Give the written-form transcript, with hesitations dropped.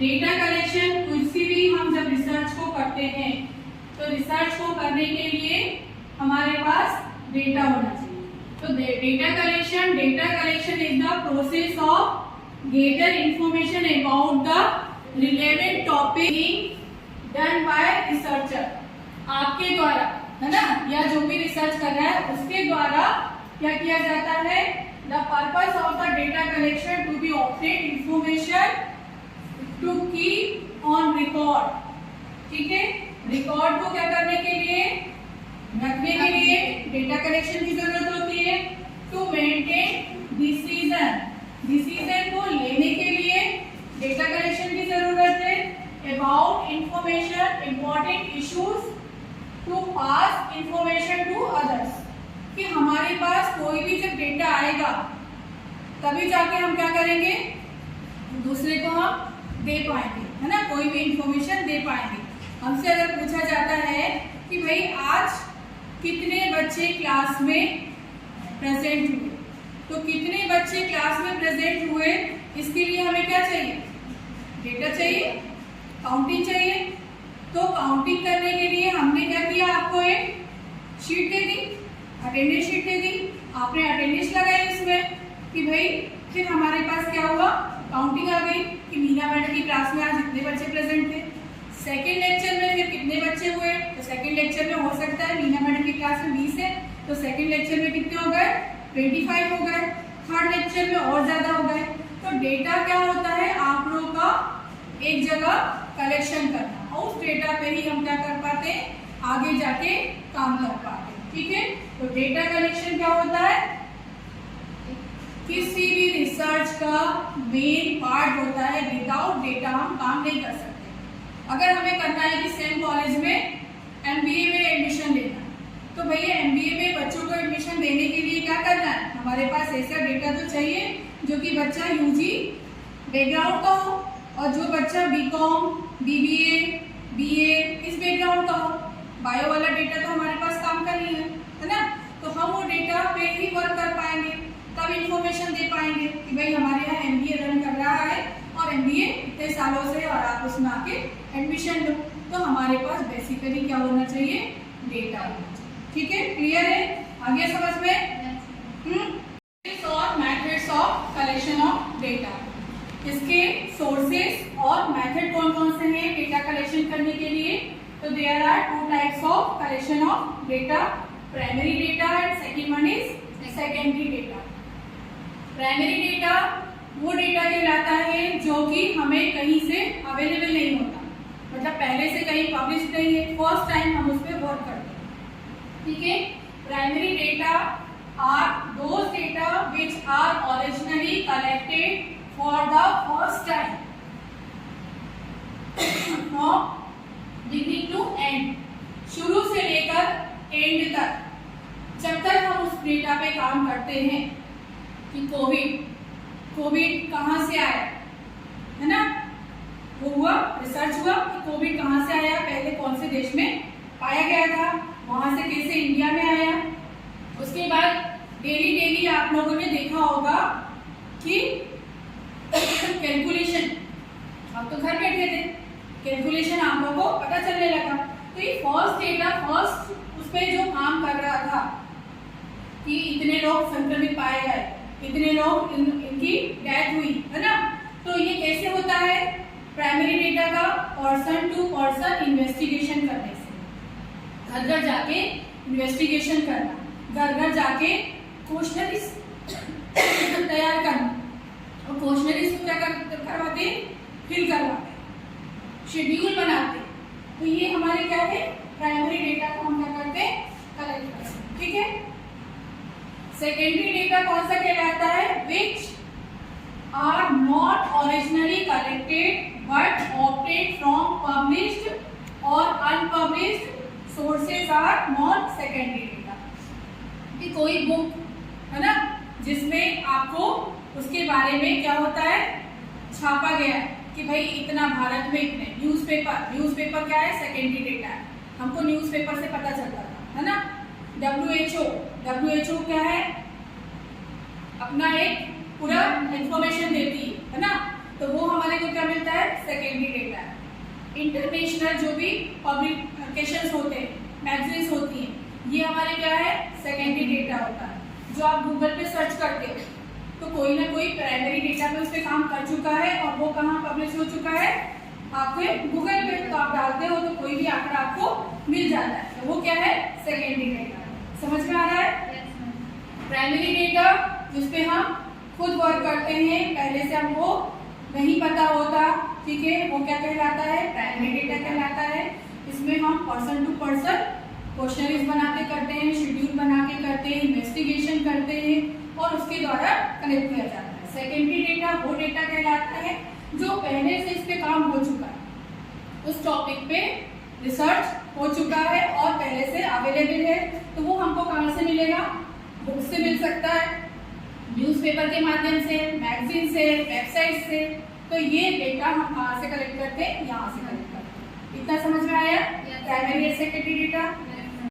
Data collection, किसी भी हम जब रिसर्च को करते हैं तो रिसर्च को करने के लिए हमारे पास डेटा होना चाहिए। तो data collection is the process of gather information about the relevant topic done by researcher. आपके द्वारा, है ना, या जो भी रिसर्च कर रहा है उसके द्वारा क्या किया जाता है? The purpose of the data collection to be obtain information to keep on record. ठीक है, रिकॉर्ड को क्या करने के लिए, रखने के लिए डेटा कलेक्शन की जरूरत होती है। टू मेंटेन डिसीजन को लेने के लिए डेटा कलेक्शन की जरूरत है। About information, important issues, to pass information to others. कि हमारे पास कोई भी जब डेटा आएगा तभी जाके हम क्या करेंगे, दूसरे को हम दे पाएंगे, है ना, कोई भी इंफॉर्मेशन दे पाएंगे। हमसे अगर पूछा जाता है कि भाई आज कितने बच्चे क्लास में प्रेजेंट हुए, तो कितने बच्चे क्लास में प्रेजेंट हुए, इसके लिए हमें क्या चाहिए? डेटा चाहिए, काउंटिंग चाहिए। तो काउंटिंग करने के लिए हमने क्या किया, आपको एक शीट दे दी, अटेंडेंस शीट दे दी, आपने अटेंडेंस लगाई इसमें कि भाई, फिर हमारे पास क्या हुआ, काउंटिंग आ गई कि मीना मैडम की क्लास में आज इतने बच्चे प्रेजेंट थे। सेकेंड लेक्चर में फिर कितने बच्चे हुए, तो सेकेंड लेक्चर में हो सकता है मीना मैडम की क्लास में 20 है, तो सेकेंड लेक्चर में कितने हो गए, 25 हो गए। थर्ड लेक्चर में और ज्यादा हो गए। तो डेटा क्या होता है, आंकड़ों का एक जगह कलेक्शन करना, और उस डेटा पे ही हम क्या कर पाते हैं, आगे जाके काम कर पाते हैं। ठीक है, तो डेटा कलेक्शन क्या होता है, किसी भी रिसर्च का मेन पार्ट होता है। विदाउट डेटा हम काम नहीं कर सकते। अगर हमें करना है कि सेम कॉलेज में एमबीए में एडमिशन लेना, तो भैया एमबीए में बच्चों को एडमिशन देने के लिए क्या करना है, हमारे पास ऐसा डेटा तो चाहिए जो कि बच्चा यूजी बैकग्राउंड का हो, और जो बच्चा बीकॉम, बीबीए, बीए इस बैकग्राउंड का हो। बायो वाला डेटा तो हमारे पास काम का नहीं है ना, तो हम वो डेटा पे ही वर्क कर पाएंगे, तब इंफॉर्मेशन दे पाएंगे कि भाई हमारे यहाँ एमबीए रन कर रहा है और एमबीए इतने सालों से, और आप उसमें आके एडमिशन लो। तो हमारे पास बेसिकली क्या होना चाहिए, डेटा होना चाहिए। ठीक है, क्लियर है, आगे समझ में? और methods of collection of data, इसके सोर्सेस और मेथड कौन कौन से हैं डेटा कलेक्शन करने के लिए? तो there are two types of collection of data, primary data and second one is secondary data. Primary data वो डेटा कहलाता है जो कि हमें कहीं से अवेलेबल नहीं होता, मतलब पहले से कहीं पब्लिश नहीं है, फर्स्ट टाइम हम उस पर वर्क करते हैं। ठीक है, primary data are those data which are originally collected for the first time from beginning to end, शुरू से लेकर एंड तक। जब तक हम उस डेटा पे काम करते हैं कि कोविड कहाँ से आया, है ना, वो हुआ, रिसर्च हुआ कि कोविड कहाँ से आया, पहले कौन से देश में पाया गया था, वहां से कैसे इंडिया में आया। उसके बाद डेली आप लोगों ने देखा होगा कि कैलकुलेशन, आप तो घर बैठे थे, कैलकुलेशन आप लोगों को पता चलने लगा। तो ये फर्स्ट डेटा, फर्स्ट उस पर जो काम कर रहा था कि इतने लोग संक्रमित पाए गए, इतने लोग इनकी डेथ हुई, है ना, तो ये कैसे होता है, प्राइमरी डेटा का पर्सन टू पर्सन इन्वेस्टिगेशन करने से, घर घर जाके इन्वेस्टिगेशन करना, घर घर जाके क्वेश्चनरीज तैयार करना, और क्वेश्चनरीज को क्या करवाते, फिल करवाते, शेड्यूल बनाते। तो ये हमारे क्या है, प्राइमरी डेटा को हम क्या करते हैं, कलेक्ट करते हैं। ठीक है, सेकेंडरी डेटा कौन सा कहलाता है, which are not originally collected but obtained from published और unpublished sources are not secondary data. कि कोई बुक है ना, जिसमें आपको उसके बारे में क्या होता है, छापा गया है कि भाई इतना भारत में इतने, न्यूज़पेपर क्या है, सेकेंडरी डेटा है, हमको न्यूज़पेपर से पता चलता था, है ना। WHO क्या है, अपना एक पूरा इंफॉर्मेशन देती है ना, तो वो हमारे को क्या मिलता है, सेकेंडरी इंटरनेशनल जो भी पब्लिकेशंस होते हैं, मैगजीन्स होती हैं, ये हमारे क्या है, सेकेंडरी डेटा होता है। जो आप गूगल पे सर्च करते हो तो कोई ना कोई प्राइमरी डेटा पे उस पे काम कर चुका है और वो कहाँ पब्लिश हो चुका है, आपके गूगल पे। तो आप डालते हो तो कोई भी आंकड़ा आपको मिल जाता है, तो वो क्या है, सेकेंडरी डेटा। समझ में आ रहा है? प्राइमरी डेटा जिसपे हम खुद वर्क करते हैं, पहले से हमको नहीं पता होता, ठीक है, वो क्या कहलाता है, प्राइमरी डेटा कहलाता है। इसमें हम पर्सन टू पर्सन क्वेश्चनरीज बनाते करते हैं, शेड्यूल बना के करते हैं, इन्वेस्टिगेशन करते हैं और उसके द्वारा कनेक्ट किया जाता है। सेकेंडरी डेटा वो डेटा कहलाता है जो पहले से इस पे काम हो चुका है, उस टॉपिक पे रिसर्च हो चुका है और पहले से अवेलेबल है। तो वो हमको कहाँ से मिलेगा, बुक से मिल सकता है, न्यूज़पेपर के माध्यम से, मैगजीन से, वेबसाइट से। तो ये डेटा हम कहाँ से कलेक्ट करते हैं, यहाँ से कलेक्ट करते हैं। इतना समझ में आया, प्राइमरी और सेकेंडरी डेटा।